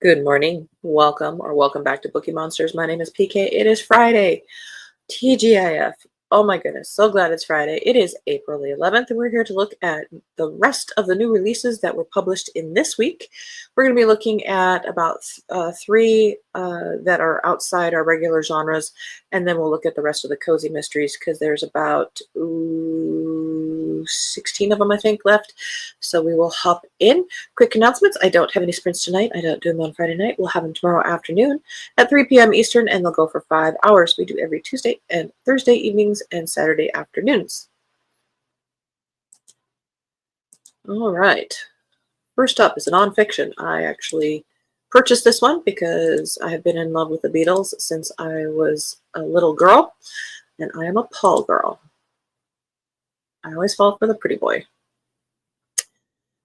Good morning. Welcome back to Bookeemonsters. My name is PK. It is Friday. TGIF. Oh my goodness. So glad it's Friday. It is April the 11th, and we're here to look at the rest of the new releases that were published in this week. We're going to be looking at about three that are outside our regular genres, and then we'll look at the rest of the cozy mysteries because there's about 16 of them, I think, left. So we will hop in. Quick announcements. I don't have any sprints tonight. I don't do them on Friday night. We'll have them tomorrow afternoon at 3 p.m. Eastern, and they'll go for 5 hours. We do every Tuesday and Thursday evenings and Saturday afternoons. All right. First up is a nonfiction. I actually purchased this one because I have been in love with the Beatles since I was a little girl, and I am a Paul girl. I always fall for the pretty boy.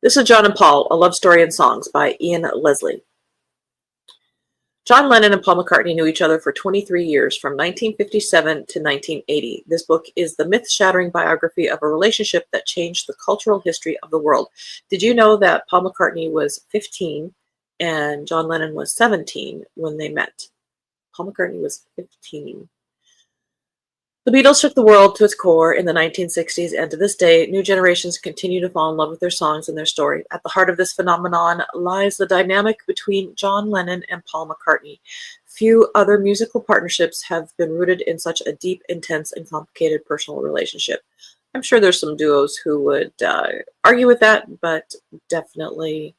This is John and Paul, A Love Story and Songs by Ian Leslie. John Lennon and Paul McCartney knew each other for 23 years, from 1957 to 1980. This book is the myth-shattering biography of a relationship that changed the cultural history of the world. Did you know that Paul McCartney was 15 and John Lennon was 17 when they met? Paul McCartney was 15. The Beatles shook the world to its core in the 1960s, and to this day, new generations continue to fall in love with their songs and their story. At the heart of this phenomenon lies the dynamic between John Lennon and Paul McCartney. Few other musical partnerships have been rooted in such a deep, intense, and complicated personal relationship. I'm sure there's some duos who would argue with that, but definitely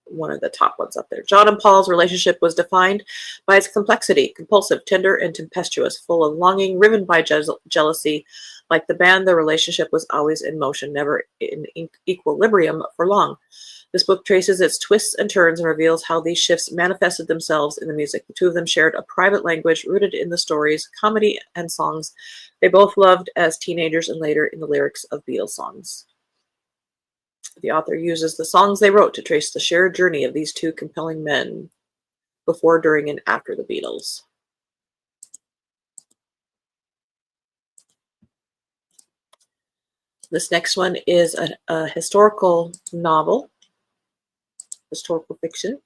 one of the top ones up there. John and Paul's relationship was defined by its complexity, compulsive, tender, and tempestuous, full of longing, riven by jealousy. Like the band, the relationship was always in motion, never in equilibrium for long. This book traces its twists and turns and reveals how these shifts manifested themselves in the music. The two of them shared a private language rooted in the stories, comedy, and songs they both loved as teenagers and later in the lyrics of Beatles songs. The author uses the songs they wrote to trace the shared journey of these two compelling men before, during, and after the Beatles. This next one is a historical novel, historical fiction.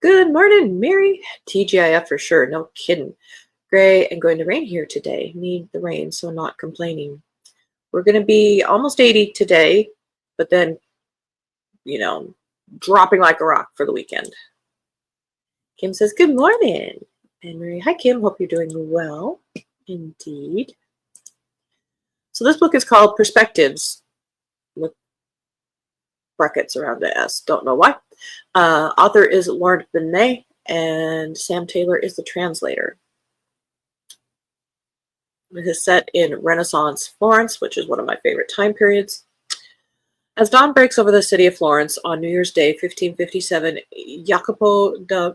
Good morning, Mary. TGIF for sure, no kidding. Gray and going to rain here today. Need the rain, so not complaining. We're going to be almost 80 today, but then, dropping like a rock for the weekend. Kim says, good morning. And Marie, hi, Kim. Hope you're doing well. Indeed. So this book is called Perspectives, with brackets around the S. Don't know why. Author is Laurent Benet, and Sam Taylor is the translator. It is set in Renaissance Florence, which is one of my favorite time periods. As dawn breaks over the city of Florence on New Year's Day, 1557, Jacopo da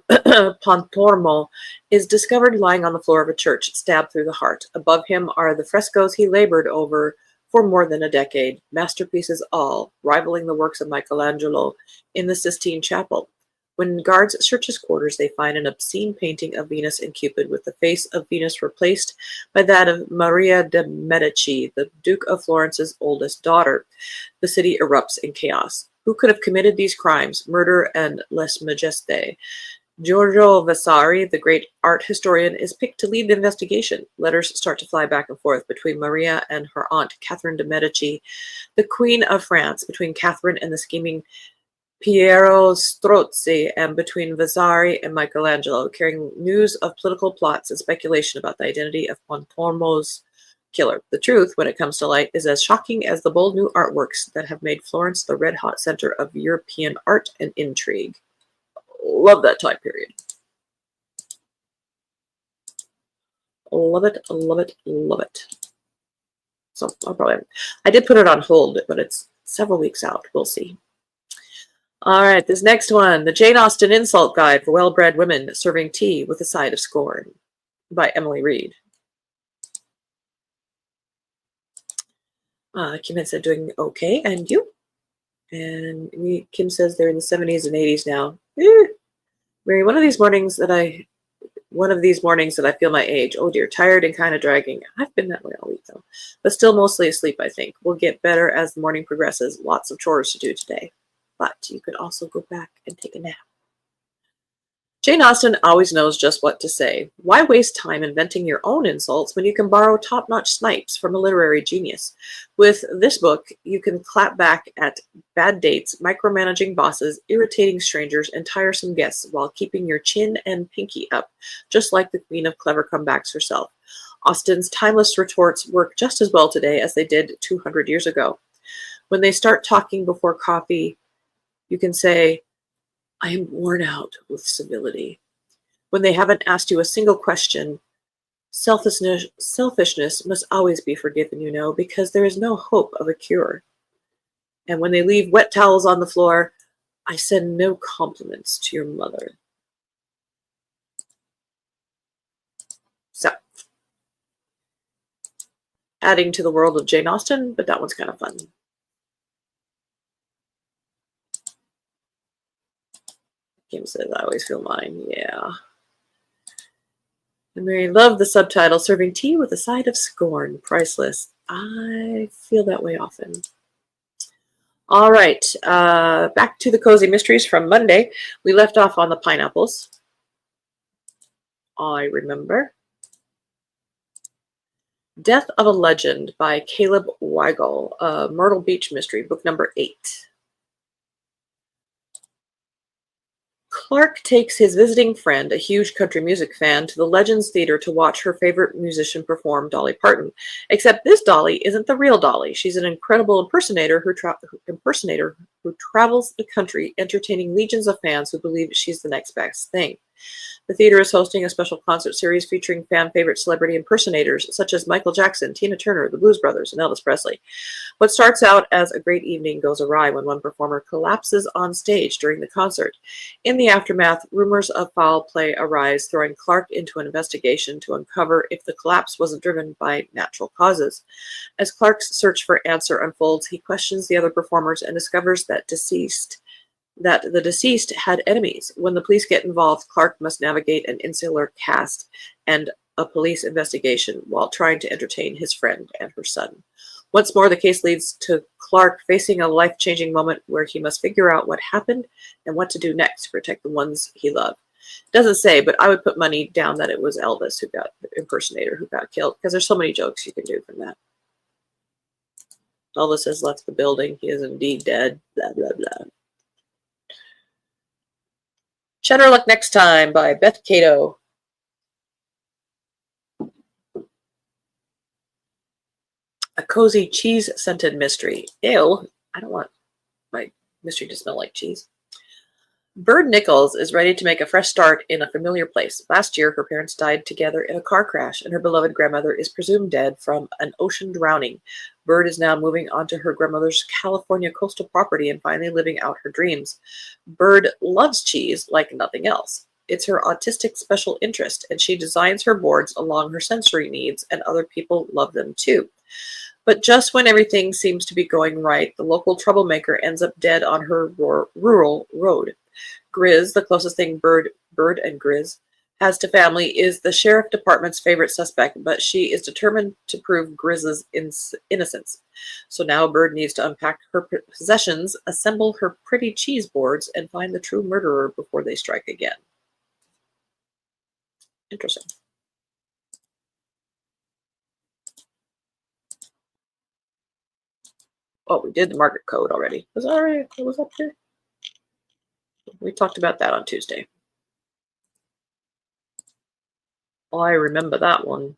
Pontormo is discovered lying on the floor of a church, stabbed through the heart. Above him are the frescoes he labored over for more than a decade, masterpieces all, rivaling the works of Michelangelo in the Sistine Chapel. When guards search his quarters, they find an obscene painting of Venus and Cupid, with the face of Venus replaced by that of Maria de' Medici, the Duke of Florence's oldest daughter. The city erupts in chaos. Who could have committed these crimes, murder and lèse majesté? Giorgio Vasari, the great art historian, is picked to lead the investigation. Letters start to fly back and forth between Maria and her aunt, Catherine de' Medici, the Queen of France, between Catherine and the scheming Piero Strozzi, and between Vasari and Michelangelo, carrying news of political plots and speculation about the identity of Pontormo's killer. The truth, when it comes to light, is as shocking as the bold new artworks that have made Florence the red-hot center of European art and intrigue. Love that time period. Love it, love it, love it. So I did put it on hold, but it's several weeks out. We'll see. All right, this next one, The Jane Austen Insult Guide for Well-Bred Women Serving Tea with a Side of Scorn by Emily Reed. Kim said, doing okay, and you? And Kim says they're in the 70s and 80s now. Mary, one of these mornings that I one of these mornings that I feel my age. Oh dear, tired and kind of dragging. I've been that way all week though, but still mostly asleep, I think. We'll get better as the morning progresses. Lots of chores to do today. But you could also go back and take a nap. Jane Austen always knows just what to say. Why waste time inventing your own insults when you can borrow top-notch snipes from a literary genius? With this book, you can clap back at bad dates, micromanaging bosses, irritating strangers, and tiresome guests while keeping your chin and pinky up, just like the queen of clever comebacks herself. Austen's timeless retorts work just as well today as they did 200 years ago. When they start talking before coffee, you can say, I am worn out with civility. When they haven't asked you a single question, selfishness must always be forgiven, you know, because there is no hope of a cure. And when they leave wet towels on the floor, I send no compliments to your mother. So, adding to the world of Jane Austen, but that one's kind of fun. Kim says, I always feel mine. Yeah. And Mary loved the subtitle, serving tea with a side of scorn. Priceless. I feel that way often. All right. Back to the cozy mysteries from Monday. We left off on the pineapples. I remember. Death of a Legend by Caleb Weigel. Myrtle Beach mystery, book number 8. Clark takes his visiting friend, a huge country music fan, to the Legends Theater to watch her favorite musician perform, Dolly Parton. Except this Dolly isn't the real Dolly. She's an incredible impersonator who travels the country, entertaining legions of fans who believe she's the next best thing. The theater is hosting a special concert series featuring fan-favorite celebrity impersonators such as Michael Jackson, Tina Turner, the Blues Brothers, and Elvis Presley. What starts out as a great evening goes awry when one performer collapses on stage during the concert. In the aftermath, rumors of foul play arise, throwing Clark into an investigation to uncover if the collapse wasn't driven by natural causes. As Clark's search for answer unfolds, he questions the other performers and discovers that the deceased had enemies. When the police get involved, Clark must navigate an insular cast and a police investigation while trying to entertain his friend and her son. Once more, the case leads to Clark facing a life-changing moment where he must figure out what happened and what to do next to protect the ones he loved. It doesn't say, but I would put money down that it was Elvis the impersonator who got killed, because there's so many jokes you can do from that. Elvis has left the building. He is indeed dead. Blah, blah, blah. Cheddar Luck Next Time by Beth Cato. A cozy cheese-scented mystery. Ew, I don't want my mystery to smell like cheese. Bird Nichols is ready to make a fresh start in a familiar place. Last year, her parents died together in a car crash, and her beloved grandmother is presumed dead from an ocean drowning. Bird is now moving onto her grandmother's California coastal property and finally living out her dreams. Bird loves cheese like nothing else. It's her autistic special interest, and she designs her boards along her sensory needs, and other people love them too. But just when everything seems to be going right, the local troublemaker ends up dead on her rural road. Grizz, the closest thing Bird and Grizz has to family, is the sheriff department's favorite suspect, but she is determined to prove Grizz's innocence. So now Bird needs to unpack her possessions, assemble her pretty cheese boards, and find the true murderer before they strike again. Interesting. Oh, we did the market code already. Was that already? What was up there? We talked about that on Tuesday. Oh, I remember that one.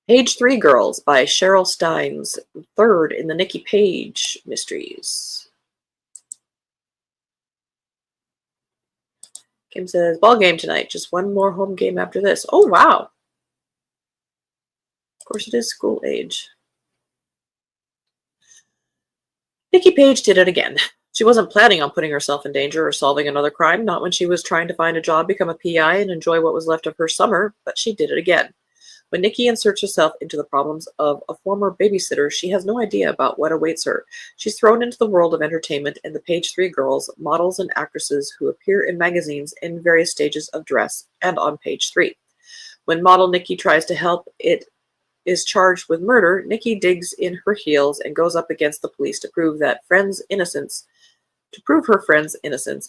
Page 3 Girls by Cheryl Steins, third in the Nikki Page mysteries. Kim says, ball game tonight. Just one more home game after this. Oh, wow. Of course, it is school age. Nikki Page did it again. She wasn't planning on putting herself in danger or solving another crime, not when she was trying to find a job, become a PI, and enjoy what was left of her summer, but she did it again. When Nikki inserts herself into the problems of a former babysitter, she has no idea about what awaits her. She's thrown into the world of entertainment and the page 3 girls, models and actresses who appear in magazines in various stages of dress and on page 3. When model Nikki tries to help it is charged with murder, Nikki digs in her heels and goes up against the police to prove her friend's innocence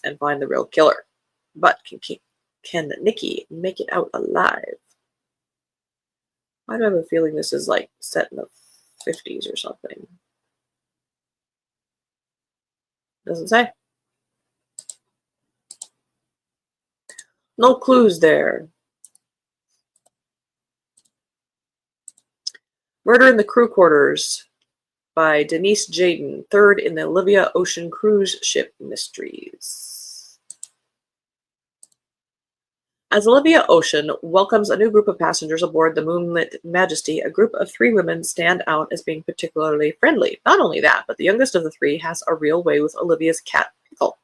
and find the real killer. But can Nikki make it out alive? I have a feeling this is like set in the 50s or something. Doesn't say. No clues there. Murder in the Crew Quarters by Denise Jayden, third in the Olivia Ocean Cruise Ship Mysteries. As Olivia Ocean welcomes a new group of passengers aboard the Moonlit Majesty, a group of 3 women stand out as being particularly friendly. Not only that, but the youngest of the 3 has a real way with Olivia's cat, Pickle.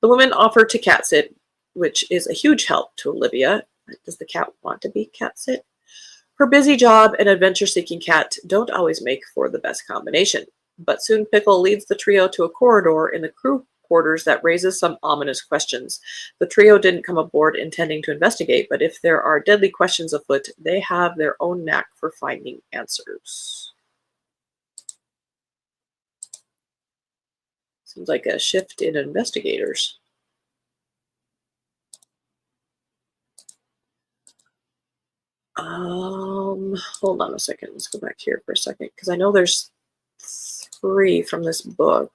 The women offer to cat sit, which is a huge help to Olivia. Does the cat want to be cat sit? Her busy job and adventure-seeking cat don't always make for the best combination, but soon Pickle leads the trio to a corridor in the crew quarters that raises some ominous questions. The trio didn't come aboard intending to investigate, but if there are deadly questions afoot, they have their own knack for finding answers. Seems like a shift in investigators. Hold on a second. Let's go back here for a second, because I know there's 3 from this book.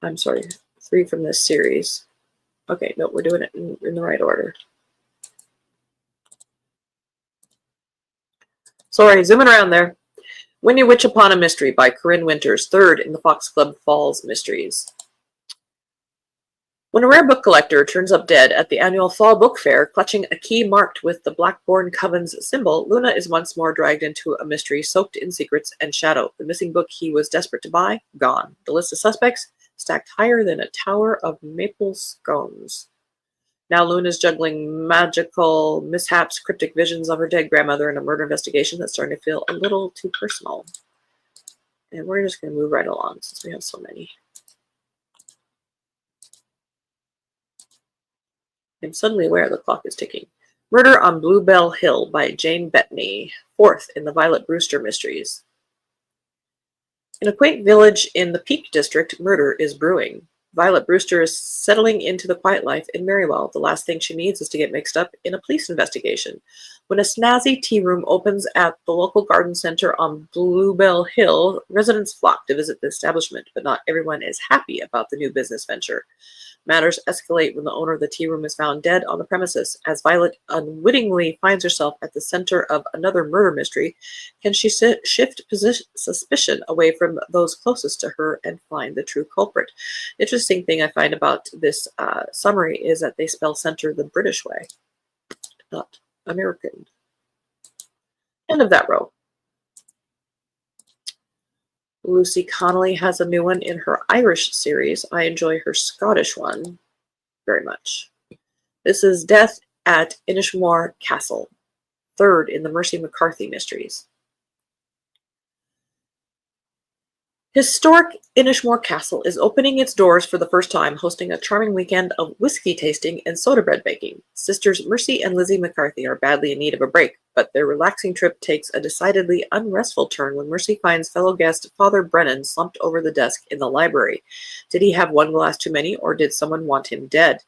I'm sorry, 3 from this series. Okay, no, we're doing it in the right order. Sorry, zooming around there. When You Witch Upon a Mystery by Corinne Winters, third in the Fox Club Falls Mysteries. When a rare book collector turns up dead at the annual Fall Book Fair, clutching a key marked with the Blackbourne Coven's symbol, Luna is once more dragged into a mystery soaked in secrets and shadow. The missing book he was desperate to buy, gone. The list of suspects, stacked higher than a tower of maple scones. Now Luna's juggling magical mishaps, cryptic visions of her dead grandmother, and a murder investigation that's starting to feel a little too personal. And we're just going to move right along since we have so many. I'm suddenly aware the clock is ticking. Murder on Bluebell Hill by Jane Bettany, fourth in the Violet Brewster Mysteries. In a quaint village in the Peak District, murder is brewing. Violet Brewster is settling into the quiet life in Merrywell. The last thing she needs is to get mixed up in a police investigation. When a snazzy tea room opens at the local garden center on Bluebell Hill, residents flock to visit the establishment, but not everyone is happy about the new business venture. Matters escalate when the owner of the tea room is found dead on the premises. As Violet unwittingly finds herself at the center of another murder mystery, can she shift suspicion away from those closest to her and find the true culprit? Interesting thing I find about this summary is that they spell center the British way, not American. End of that row. Lucy Connolly has a new one in her Irish series. I enjoy her Scottish one very much. This is Death at Inishmore Castle, third in the Mercy McCarthy Mysteries. Historic Inishmore Castle is opening its doors for the first time, hosting a charming weekend of whiskey tasting and soda bread baking. Sisters Mercy and Lizzie McCarthy are badly in need of a break, but their relaxing trip takes a decidedly unrestful turn when Mercy finds fellow guest Father Brennan slumped over the desk in the library. Did he have one glass too many, or did someone want him dead?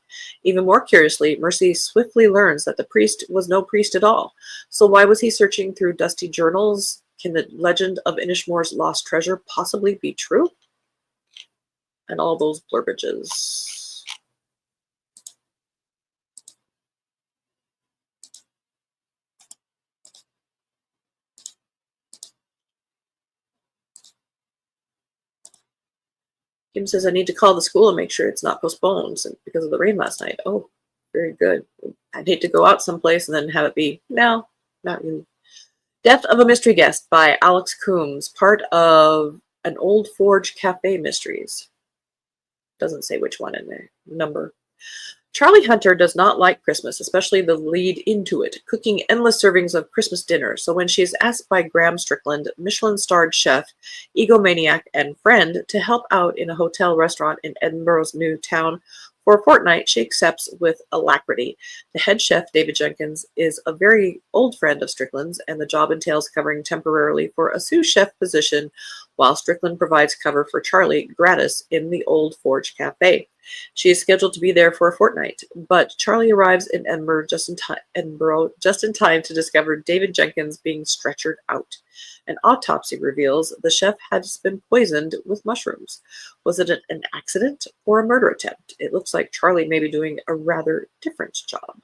Even more curiously, Mercy swiftly learns that the priest was no priest at all. So why was he searching through dusty journals? Can the legend of Inishmore's lost treasure possibly be true? And all those blurbages. Kim says, I need to call the school and make sure it's not postponed because of the rain last night. Oh, very good. I'd hate to go out someplace and then have it be, no, not really. Death of a Mystery Guest by Alex Coombs, part of an Old Forge Cafe Mysteries. Doesn't say which one in there. Number. Charlie Hunter does not like Christmas, especially the lead into it, cooking endless servings of Christmas dinner. So when she is asked by Graham Strickland, Michelin-starred chef, egomaniac, and friend, to help out in a hotel restaurant in Edinburgh's new town for a fortnight, she accepts with alacrity. The head chef, David Jenkins, is a very old friend of Strickland's, and the job entails covering temporarily for a sous chef position, while Strickland provides cover for Charlie gratis in the Old Forge Cafe. She is scheduled to be there for a fortnight, but Charlie arrives in Edinburgh just in time to discover David Jenkins being stretchered out. An autopsy reveals the chef had been poisoned with mushrooms. Was it an accident or a murder attempt? It looks like Charlie may be doing a rather different job. ...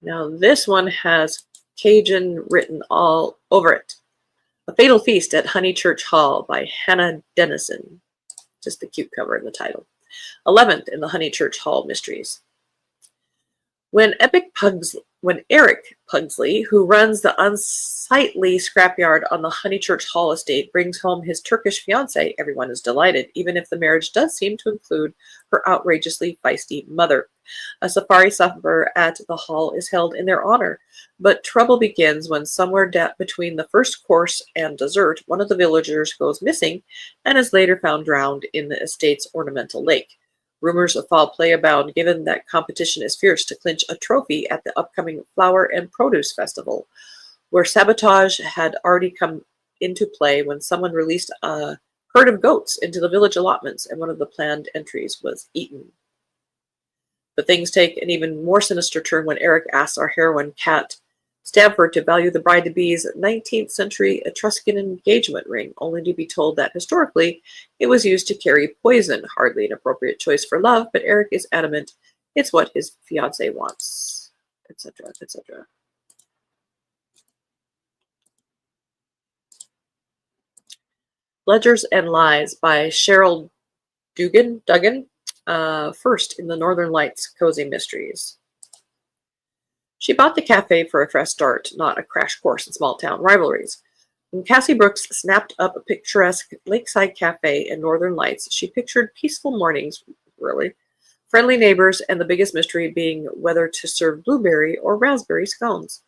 Now this one has Cajun written all over it. A Fatal Feast at Honeychurch Hall by Hannah Dennison. Just the cute cover in the title. 11th in the Honeychurch Hall mysteries. When Eric Pugsley, who runs the unsightly scrapyard on the Honeychurch Hall estate, brings home his Turkish fiancée, everyone is delighted, even if the marriage does seem to include her outrageously feisty mother. A safari supper at the hall is held in their honor, but trouble begins when somewhere between the first course and dessert, one of the villagers goes missing and is later found drowned in the estate's ornamental lake. Rumors of foul play abound, given that competition is fierce to clinch a trophy at the upcoming Flower and Produce Festival, where sabotage had already come into play when someone released a herd of goats into the village allotments, and one of the planned entries was eaten. But things take an even more sinister turn when Eric asks our heroine, Kat Stamford, to value the bride-to-be's 19th century Etruscan engagement ring, only to be told that historically it was used to carry poison. Hardly an appropriate choice for love, but Eric is adamant it's what his fiancée wants, etc., etc. Ledgers and Lies by Cheryl Duggan, first in the Northern Lights Cozy Mysteries. She bought the cafe for a fresh start, not a crash course in small-town rivalries. When Cassie Brooks snapped up a picturesque lakeside cafe in Northern Lights, she pictured peaceful mornings, really, friendly neighbors, and the biggest mystery being whether to serve blueberry or raspberry scones.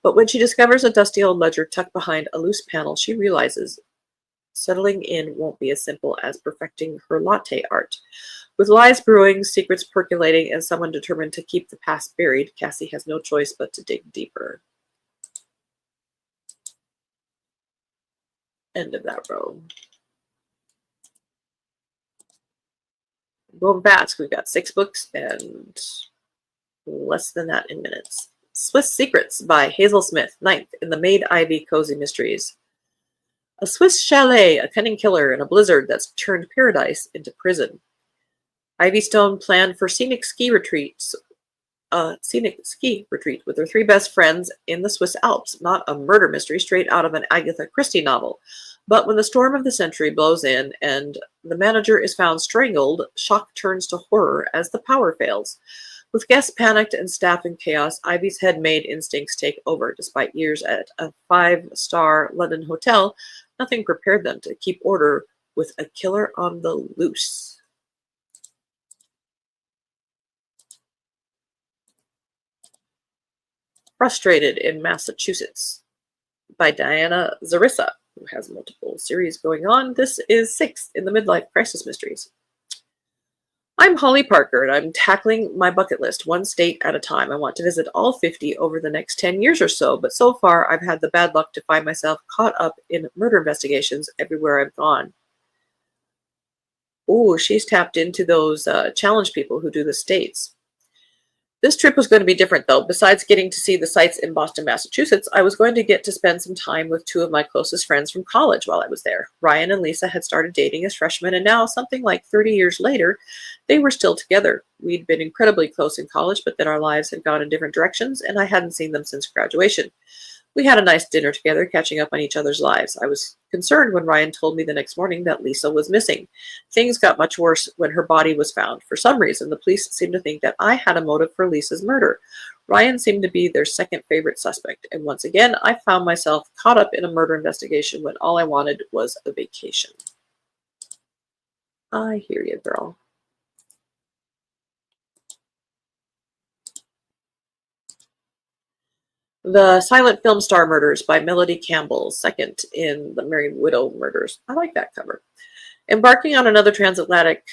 But when she discovers a dusty old ledger tucked behind a loose panel, she realizes settling in won't be as simple as perfecting her latte art. With lies brewing, secrets percolating, and someone determined to keep the past buried, Cassie has no choice but to dig deeper. End of that row. Going fast, we've got 6 books and less than that in minutes. Swiss Secrets by Hazel Smith, 9th in the Maid Ivy Cozy Mysteries. A Swiss chalet, a cunning killer, and a blizzard that's turned paradise into prison. Ivy Stone planned for scenic ski retreat with her 3 best friends in the Swiss Alps, not a murder mystery straight out of an Agatha Christie novel. But when the storm of the century blows in and the manager is found strangled, shock turns to horror as the power fails. With guests panicked and staff in chaos, Ivy's head maid instincts take over. Despite years at a 5-star London hotel, nothing prepared them to keep order with a killer on the loose. Frustrated in Massachusetts by Diana Zarissa, who has multiple series going on. This is 6th in the Midlife Crisis Mysteries. I'm Holly Parker, and I'm tackling my bucket list one state at a time. I want to visit all 50 over the next 10 years or so, but so far I've had the bad luck to find myself caught up in murder investigations everywhere I've gone. Ooh, she's tapped into those challenge people who do the states. This trip was going to be different, though. Besides getting to see the sights in Boston, Massachusetts, I was going to get to spend some time with 2 of my closest friends from college while I was there. Ryan and Lisa had started dating as freshmen, and now, something like 30 years later, they were still together. We'd been incredibly close in college, but then our lives had gone in different directions, and I hadn't seen them since graduation. We had a nice dinner together, catching up on each other's lives. I was concerned when Ryan told me the next morning that Lisa was missing. Things got much worse when her body was found. For some reason, the police seemed to think that I had a motive for Lisa's murder. Ryan seemed to be their second favorite suspect, and once again, I found myself caught up in a murder investigation when all I wanted was a vacation. I hear you, girl. The Silent Film Star Murders by Melody Campbell, second in the Married Widow Murders. I like that cover. Embarking on another transatlantic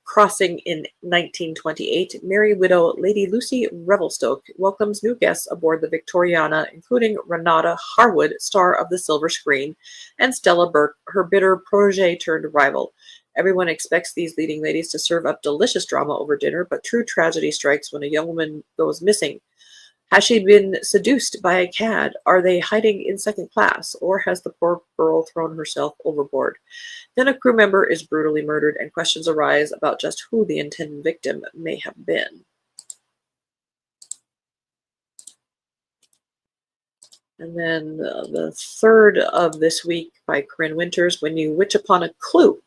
crossing in 1928, Married Widow Lady Lucy Revelstoke welcomes new guests aboard the Victoriana, including Renata Harwood, star of the silver screen, and Stella Burke, her bitter protege turned rival. Everyone expects these leading ladies to serve up delicious drama over dinner, but true tragedy strikes when a young woman goes missing. Has she been seduced by a cad? Are they hiding in second class? Or has the poor girl thrown herself overboard? Then a crew member is brutally murdered, and questions arise about just who the intended victim may have been. And then the third of this week by Corinne Winters, When You Witch Upon a Clue,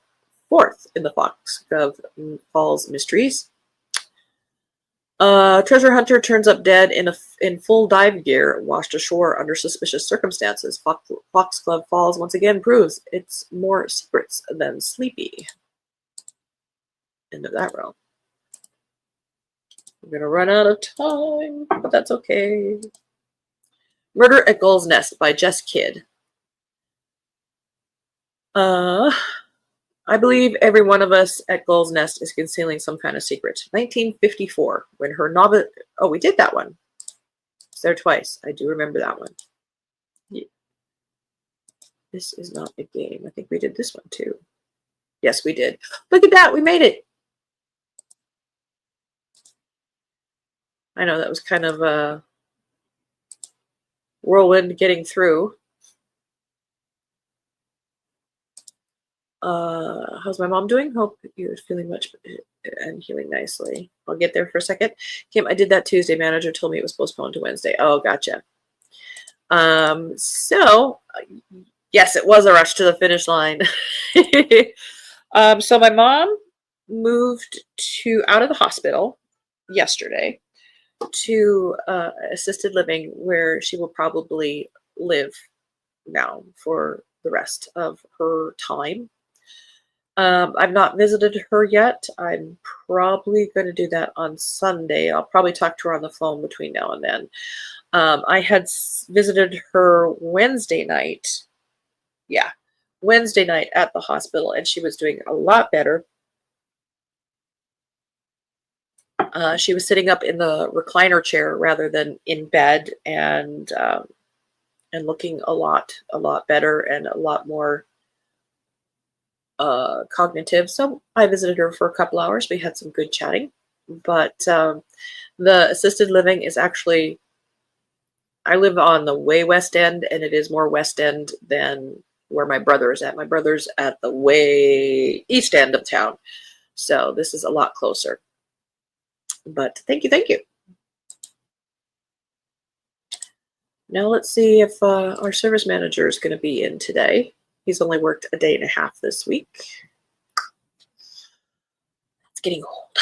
fourth in the Foxglove Falls Mysteries. Treasure hunter turns up dead in full dive gear, washed ashore under suspicious circumstances. Foxglove Falls once again proves it's more secrets than sleepy. End of that row. We're gonna run out of time, but that's okay. Murder at Gull's Nest by Jess Kidd. I believe every one of us at Gull's Nest is concealing some kind of secret. 1954, when her novel... Oh, we did that one. It's there twice. I do remember that one. Yeah. This is not a game. I think we did this one too. Yes, we did. Look at that. We made it. I know that was kind of a whirlwind getting through. How's my mom doing? Hope you're feeling much and healing nicely. I'll get there for a second. Kim, I did that Tuesday. Manager told me it was postponed to Wednesday. Oh, gotcha. So yes, it was a rush to the finish line. So my mom moved out of the hospital yesterday to assisted living, where she will probably live now for the rest of her time. I've not visited her yet. I'm probably going to do that on Sunday. I'll probably talk to her on the phone between now and then. I had visited her Wednesday night. Yeah, Wednesday night at the hospital, and she was doing a lot better. She was sitting up in the recliner chair rather than in bed, and looking a lot better and a lot more cognitive. So I visited her for a couple hours. We had some good chatting. But the assisted living is actually, I live on the way west end, and it is more west end than where my brother is at. My brother's at the way east end of town. So this is a lot closer. But thank you, thank you. Now let's see if our service manager is going to be in today. He's only worked a day and a half this week. It's getting old.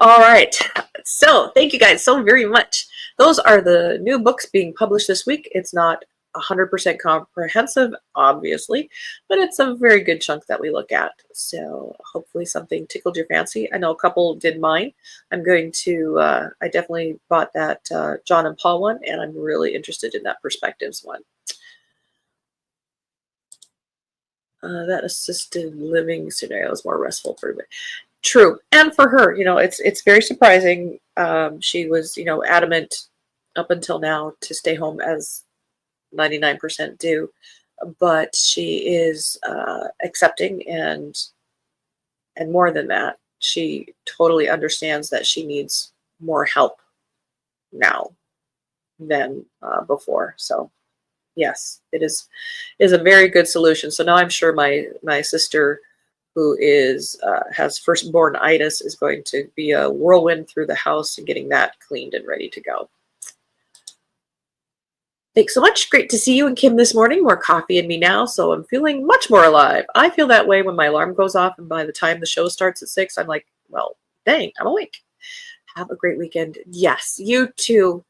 All right. So thank you guys so very much. Those are the new books being published this week. It's not 100% comprehensive, obviously, but it's a very good chunk that we look at. So hopefully something tickled your fancy. I know a couple did mine. I'm going to, I definitely bought that John and Paul one, and I'm really interested in that Perspectives one. That assisted living scenario is more restful for me. True. And for her, you know, it's very surprising. She was, you know, adamant up until now to stay home as 99% do, but she is accepting, and more than that, she totally understands that she needs more help now than before. So yes, it is a very good solution. So now I'm sure my sister, who is has firstborn-itis, is going to be a whirlwind through the house and getting that cleaned and ready to go. Thanks so much. Great to see you and Kim this morning. More coffee in me now, so I'm feeling much more alive. I feel that way when my alarm goes off, and by the time the show starts at 6, I'm like, well, dang, I'm awake. Have a great weekend. Yes, you too.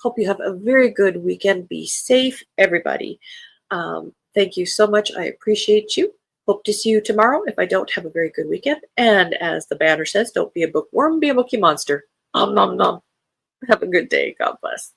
Hope you have a very good weekend. Be safe, everybody. Thank you so much. I appreciate you. Hope to see you tomorrow if I don't have a very good weekend. And as the banner says, don't be a bookworm, be a bookie monster. Nom nom nom. Have a good day. God bless.